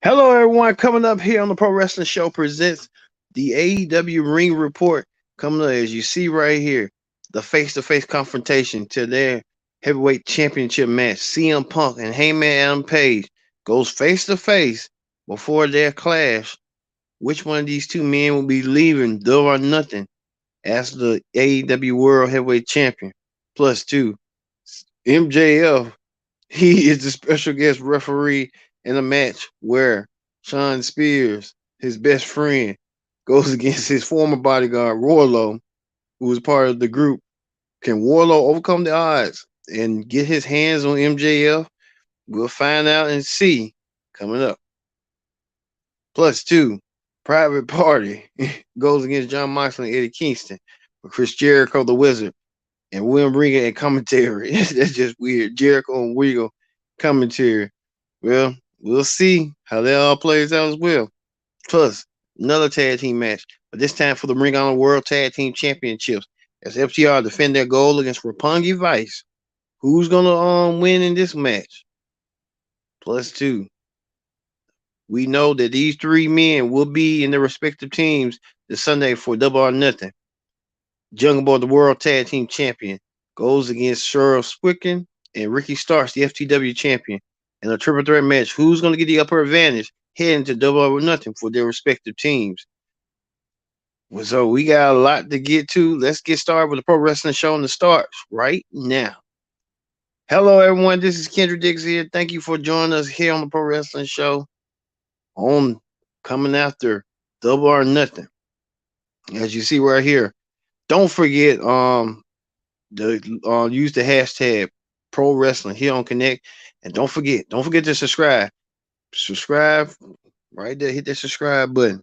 Hello, everyone. Coming up here on the Pro Wrestling Show presents the AEW Ring Report. Coming up, as you see right here, the face-to-face confrontation to their heavyweight championship match. CM Punk and Heyman Adam Page goes face-to-face before their clash. Which one of these two men will be leaving Double or Nothing as the AEW World Heavyweight Champion? Plus two, MJF, he is the special guest referee in a match where Sean Spears, his best friend, goes against his former bodyguard, Warlow, who was part of the group. Can Warlow overcome the odds and get his hands on MJF? We'll find out and see coming up. Plus two, Private Party goes against John Moxley and Eddie Kingston with Chris Jericho, the Wizard, and William Regal and commentary. That's just weird. Jericho and Regal commentary. Well, we'll see how that all plays out as well. Plus, another tag team match, but this time for the Ring of Honor World Tag Team Championships. As FTR defend their goal against Roppongi Vice. Who's gonna win in this match? Plus two. We know that these three men will be in their respective teams this Sunday for Double or Nothing. Jungle Boy, the World Tag Team Champion, goes against Cheryl Swicken and Ricky Starks, the FTW Champion, in a triple threat match. Who's going to get the upper advantage heading to Double or Nothing for their respective teams? Well, so we got a lot to get to. Let's get started with the Pro Wrestling Show, and it starts right now. Hello, everyone. This is Kendra Diggs here. Thank you for joining us here on the Pro Wrestling Show on coming after Double or Nothing. As you see right here, don't forget use the hashtag Pro Wrestling here on Connect, and don't forget to subscribe right there, hit that subscribe button.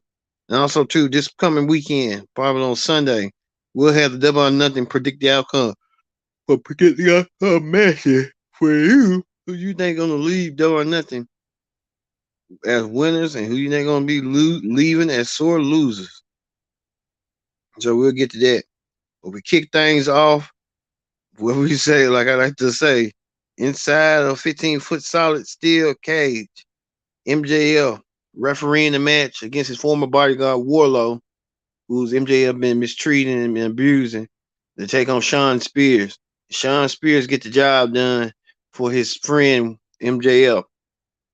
And also too, this coming weekend, probably on Sunday, we'll have the Double or Nothing predict the outcome matches for you. Who you think gonna leave Double or Nothing as winners, and who you think gonna be leaving as sore losers? So we'll get to that. But we kick things off. What we say, like I like to say, inside a 15-foot solid steel cage, MJF refereeing the match against his former bodyguard Warlow, who's MJF been mistreating and abusing, to take on Sean Spears. Sean Spears get the job done for his friend MJF.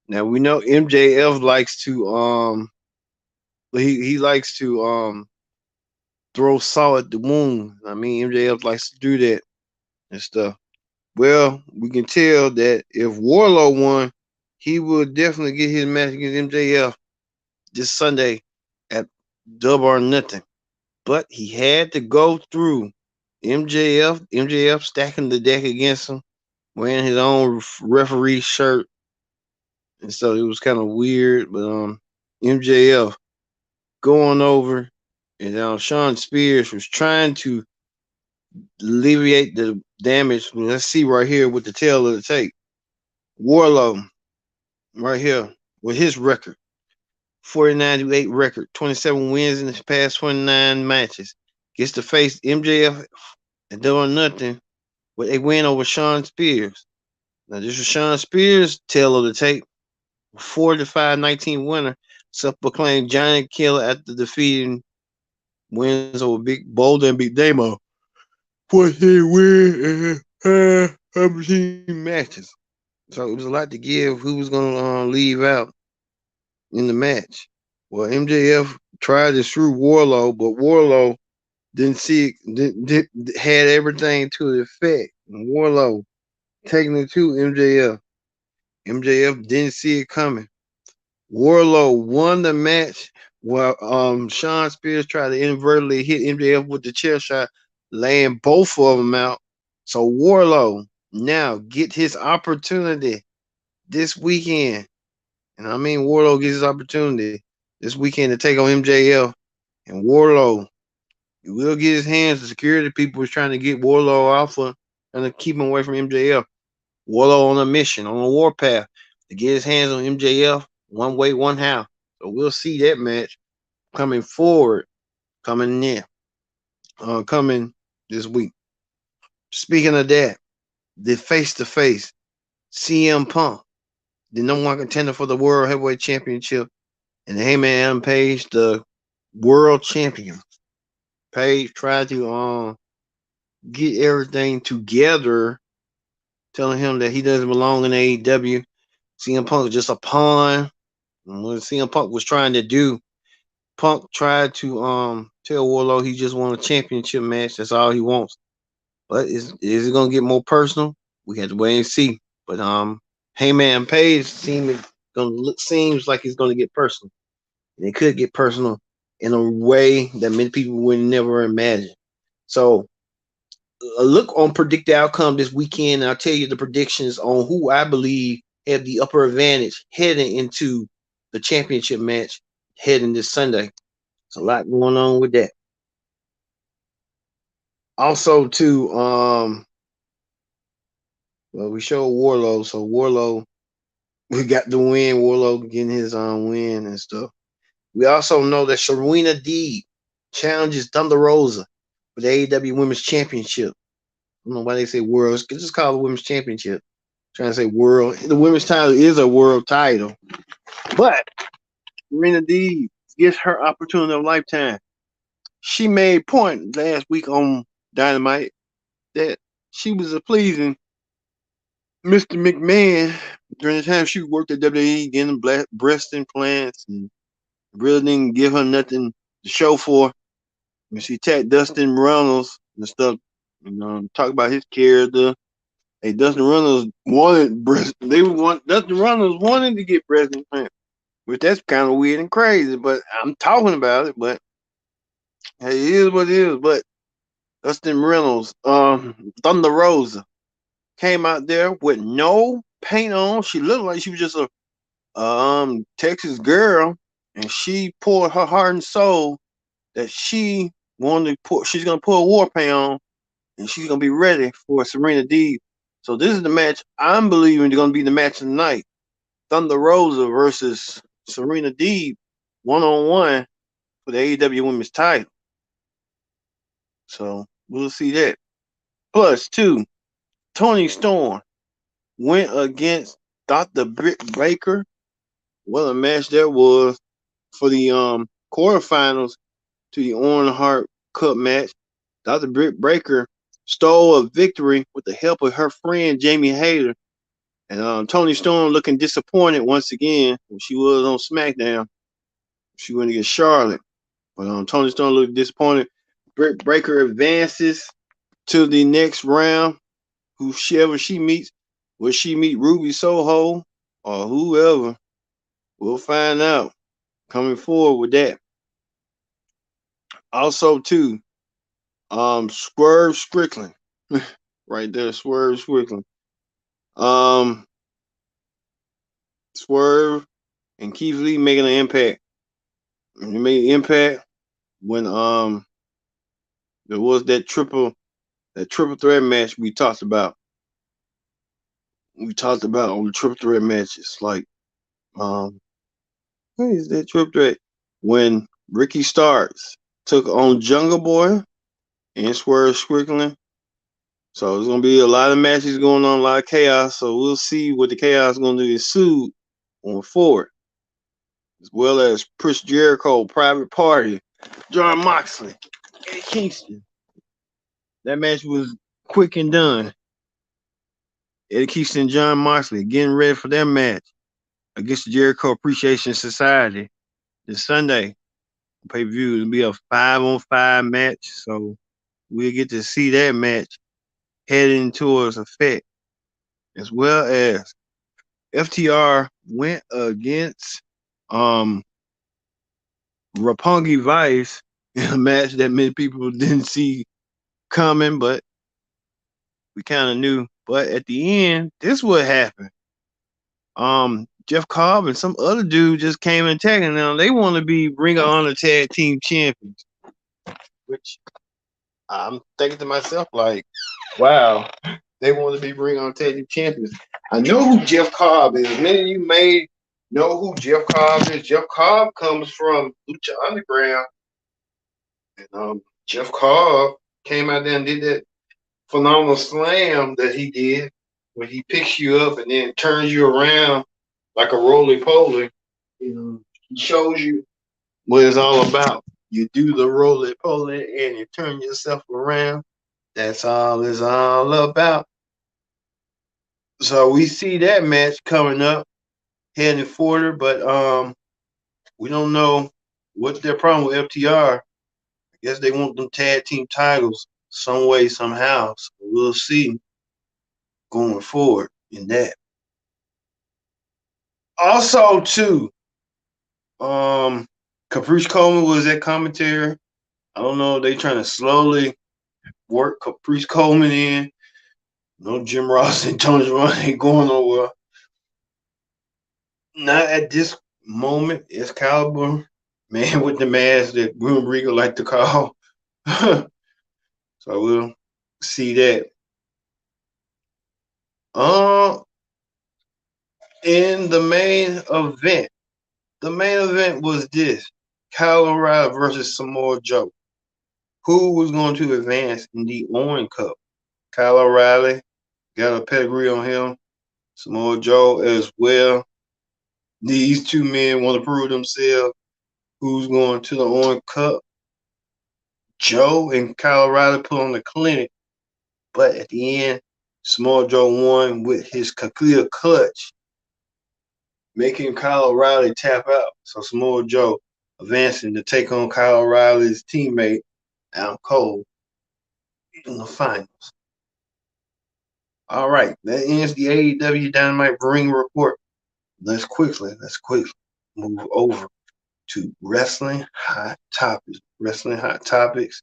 Now we know MJF likes to he likes to throw salt at the wound. I mean MJF likes to do that and stuff. Well, we can tell that if Warlow won, he would definitely get his match against MJF this Sunday at Double or Nothing. But he had to go through MJF stacking the deck against him, wearing his own referee shirt. And so it was kind of weird. But MJF going over, and Sean Spears was trying to alleviate the damage. Let's see right here with the tail of the tape. Warlow, right here, with his record, 49-8 record, 27 wins in his past 29 matches, gets to face MJF and doing nothing with a win over Sean Spears. Now, this was Sean Spears' tail of the tape, 45-19 winner, self-proclaimed giant killer after defeating wins over Big Boulder and Big Damo. 14 wins and 17 matches. So it was a lot to give. Who was going to leave out in the match? Well, MJF tried to screw Warlow, but Warlow didn't see it, had everything to the effect. And Warlow taking it to MJF. MJF didn't see it coming. Warlow won the match while Sean Spears tried to inadvertently hit MJF with the chair shot, laying both of them out. So Warlow now get his opportunity this weekend. And I mean Warlow gets his opportunity this weekend to take on MJF. And Warlow will get his hands. The security people was trying to get Warlow alpha and to keep him away from MJF. Warlow on a mission, on a warpath to get his hands on MJF one way, one how. So we'll see that match coming forward, coming this week. Speaking of that, the face-to-face CM Punk the number one contender for the World Heavyweight Championship, and Heyman Adam Page, the world champion. Page tried to get everything together, telling him that he doesn't belong in AEW. CM Punk was just a pawn. And what CM Punk was trying to do, Punk tried to tell Warlow he just won a championship match. That's all he wants. But is it gonna get more personal? We have to wait and see. But Heyman Page seems like it's gonna get personal. And it could get personal in a way that many people would never imagine. So a look on predicted outcome this weekend. I'll tell you the predictions on who I believe have the upper advantage heading into the championship match heading this Sunday. There's a lot going on with that. Also, too, well, we showed Warlow, so Warlow, we got the win. Warlow getting his win and stuff. We also know that Serena Deeb challenges Thunder Rosa for the AEW Women's Championship. I don't know why they say world. Just call it the Women's Championship. I'm trying to say world. The women's title is a world title. But Serena Deeb gets her opportunity of a lifetime. She made point last week on Dynamite that she was pleasing Mr. McMahon during the time she worked at WWE, getting breast implants, and really didn't give her nothing to show for. When she attacked Dustin Runnels and stuff, talk about his character. Hey, Dustin Runnels wanted breast. Dustin Runnels wanted to get breast implants, which that's kind of weird and crazy. But I'm talking about it. But hey, it is what it is. But Dustin Reynolds, Thunder Rosa, came out there with no paint on. She looked like she was just a Texas girl, and she poured her heart and soul that she wanted to put. She's gonna put a war paint on, and she's gonna be ready for Serena Deeb. So this is the match I'm believing is gonna be the match of the night: Thunder Rosa versus Serena Deeb, 1-on-1 for the AEW Women's title. So we'll see that. Plus, two, Tony Storm went against Dr. Britt Baker. What a match that was for the quarterfinals to the Owen Hart Cup match. Dr. Britt Baker stole a victory with the help of her friend Jamie Hayter. And Tony Storm looking disappointed once again when she was on SmackDown. She went against Charlotte. But Tony Storm looked disappointed. Britt Baker advances to the next round. Whoever she meets, will she meet Ruby Soho or whoever? We'll find out coming forward with that. Also, too, Swerve Strickland, right there, Swerve Strickland. Swerve and Keith Lee making an impact. He made an impact when there was that triple threat match we talked about. We talked about on the triple threat matches, like what is that triple threat? When Ricky Starks took on Jungle Boy and Swerve Strickland. So there's gonna be a lot of matches going on, a lot of chaos. So we'll see what the chaos is gonna do ensue on forward. As well as Chris Jericho, Private Party, John Moxley, Eddie Kingston. That match was quick and done. Eddie Kingston and John Moxley getting ready for their match against the Jericho Appreciation Society this Sunday. Pay-per-view. It'll be a 5-on-5 match. So we'll get to see that match heading towards effect. As well as FTR went against Roppongi Vice in a match that many people didn't see coming, but we kind of knew. But at the end, this what happened. Jeff Cobb and some other dude just came and tagging them. They want to be Ring of Honor Tag Team Champions, which I'm thinking to myself, like, wow, they want to be Ring of Honor Tag Team Champions. I know who Jeff Cobb is. Many of you may know who Jeff Cobb is. Jeff Cobb comes from Lucha Underground. And Jeff Cobb came out there and did that phenomenal slam that he did, where he picks you up and then turns you around like a roly poly. You know, it shows you what it's all about. You do the roly poly and you turn yourself around. That's all it's all about. So we see that match coming up, heading forward, but we don't know what's their problem with FTR. I guess they want them tag team titles some way, somehow. So we'll see going forward in that. Also, too, um, Caprice Coleman was at commentary. I don't know if they trying to slowly work Caprice Coleman in. No, Jim Ross and Tony Schiavone ain't going nowhere. Not at this moment. Excalibur, man with the mask that Grim Regal like to call. So we'll see that. Uh, in the main event was this: Kyle O'Reilly versus Samoa Joe. Who was going to advance in the Owen Cup? Kyle O'Reilly got a pedigree on him. Samoa Joe as well. These two men want to prove themselves. Who's going to the Owen Cup? Joe and Kyle O'Reilly put on the clinic, but at the end, Samoa Joe won with his Kakuya clutch, making Kyle O'Reilly tap out. So Samoa Joe advancing to take on Kyle O'Reilly's teammate, Adam Cole, in the finals. All right, that ends the AEW Dynamite Ring Report. Let's quickly move over to Wrestling Hot Topics. Wrestling Hot Topics.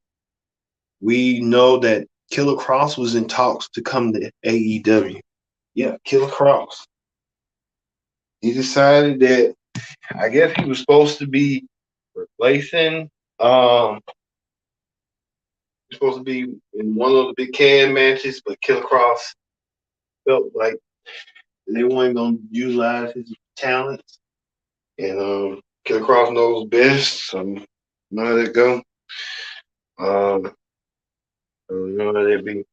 We know that Killer Cross was in talks to come to AEW. Yeah, Killer Cross. He decided that I guess he was supposed to be replacing supposed to be in one of the big can matches, but Killer Cross felt like they weren't gonna utilize his talents. And Killer Cross knows best, so let it go. You know that be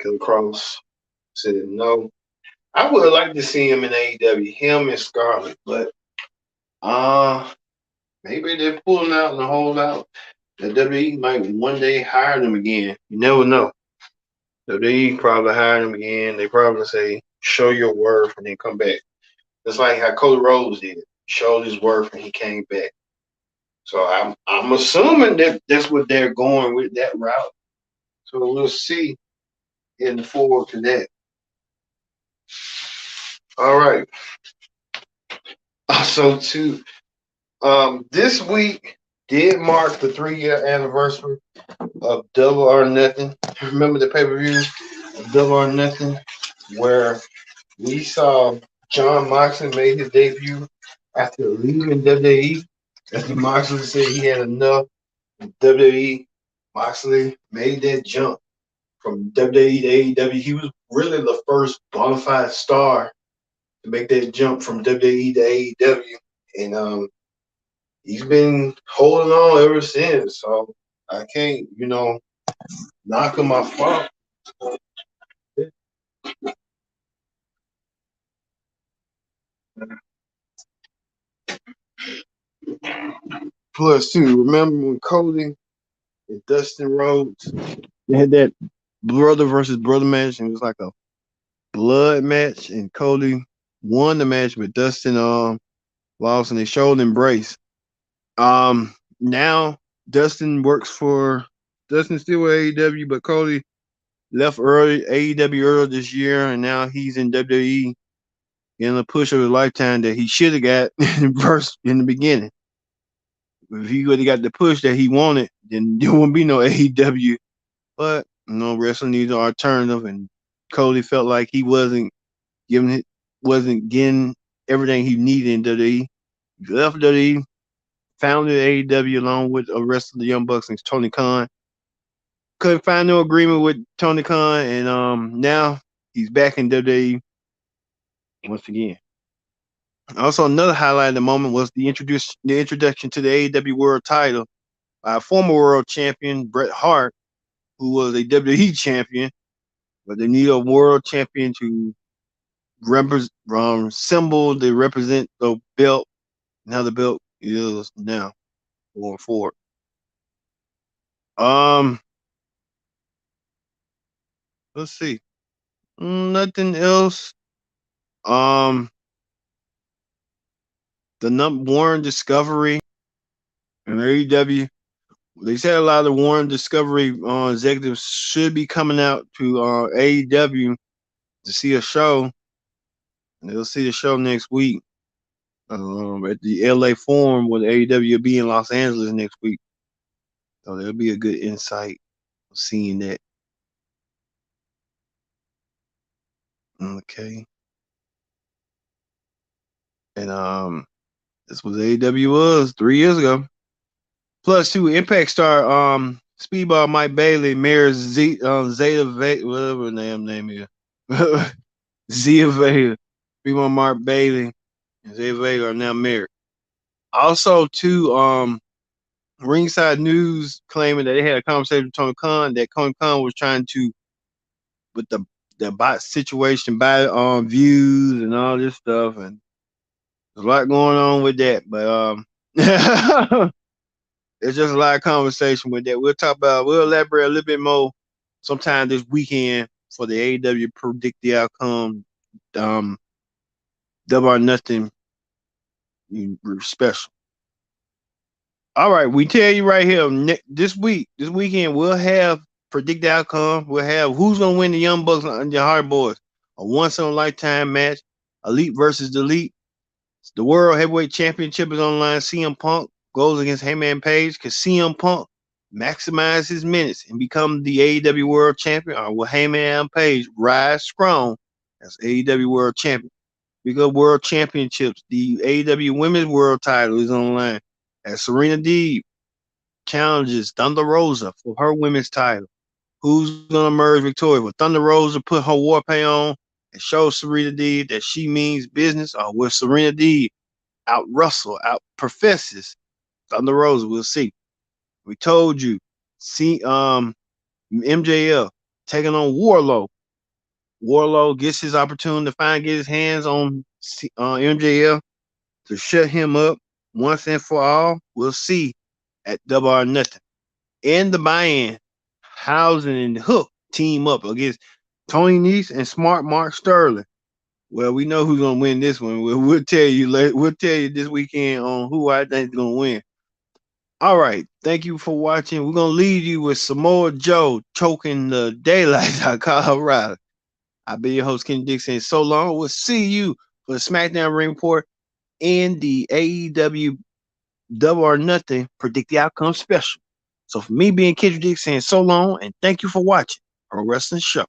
Killer Cross said no. I would like to see him in AEW, him and Scarlett, but maybe they're pulling out and hold out. The WWE might one day hire them again. You never know. WWE probably hire them again. They probably say, show your worth and then come back. Just like how Cody Rhodes did. Showed his worth and he came back. So I'm assuming that that's what they're going with that route. So we'll see in the forward to that. All right. Also, too, this week did mark the 3-year anniversary of Double or Nothing. Remember the pay-per-view of Double or Nothing, where we saw Jon Moxley made his debut after leaving WWE. After Moxley said he had enough of WWE, Moxley made that jump from WWE to AEW. He was really the first bona fide star to make that jump from WWE to AEW. And he's been holding on ever since. So I can't, knock him off. Plus, too, remember when Cody and Dustin Rhodes, they had that brother versus brother match, and it was like a blood match, and Cody won the match, but Dustin lost, and they showed embrace. Now Dustin still with AEW, but Cody left AEW earlier this year, and now he's in WWE in the push of his lifetime that he should have got in the beginning. If he would have got the push that he wanted, then there wouldn't be no AEW. But wrestling needs an alternative, and Cody felt like he wasn't getting everything he needed in WWE. He left WWE, founded AEW along with the rest of the Young Bucks and Tony Khan. Couldn't find no agreement with Tony Khan, and now he's back in WWE once again. Also, another highlight of the moment was the introduction to the AEW World Title by former World Champion Bret Hart, who was a WWE champion, but they need a World Champion to symbol that represent the belt and how the belt is now going forward. Um, let's see. Nothing else. Um, the number Warren Discovery and AEW. They said a lot of the Warren Discovery executives should be coming out to AEW to see a show, and they'll see the show next week at the LA Forum, where the AEW will be in Los Angeles next week. So there'll be a good insight of seeing that. Okay, and this was AEW was 3 years ago. Plus, two Impact star Speedball Mike Bailey marries Zeta whatever the damn name is. Zia Vega. Speedball Mark Bailey and Zia Vega are now married. Also, too, Ringside News claiming that they had a conversation with Tony Khan, that Tony Khan was trying to, with the bot situation, buy views and all this stuff, and there's a lot going on with that. But there's just a lot of conversation with that. We'll elaborate a little bit more sometime this weekend for the AEW Predict the Outcome Double or Nothing special. All right, we tell you right here this weekend, we'll have Predict the Outcome. We'll have who's gonna win the Young Bucks and the Hard Boys, a once in a lifetime match, Elite versus the Elite. The World Heavyweight Championship is online. CM Punk goes against Heyman Page because CM Punk maximize his minutes and become the AEW World Champion, or will Heyman Page rise strong as AEW World Champion? We go World Championships. The AEW Women's World Title is online as Serena Deeb challenges Thunder Rosa for her women's title. Who's gonna emerge victorious? Will Thunder Rosa put her war paint on and show Serena Deeb that she means business, or will Serena Deeb out professes Thunder Rosa? We'll see. We told you. See, MJF taking on Warlow. Warlow gets his opportunity to get his hands on MJF to shut him up once and for all. We'll see at Double or Nothing. In the buy-in, Housing and Hook team up against Tony Nese and Smart Mark Sterling. Well, we know who's gonna win this one. We'll tell you. We'll tell you this weekend on who I think is gonna win. All right. Thank you for watching. We're gonna leave you with Samoa Joe choking the daylight out of Kyle O'Reilly. I've been your host, Ken Dixon. So long. We'll see you for the SmackDown Ring Report and the AEW Double or Nothing Predict the Outcome special. So for me being Kendrick Dixon, so long and thank you for watching Pro Wrestling Show.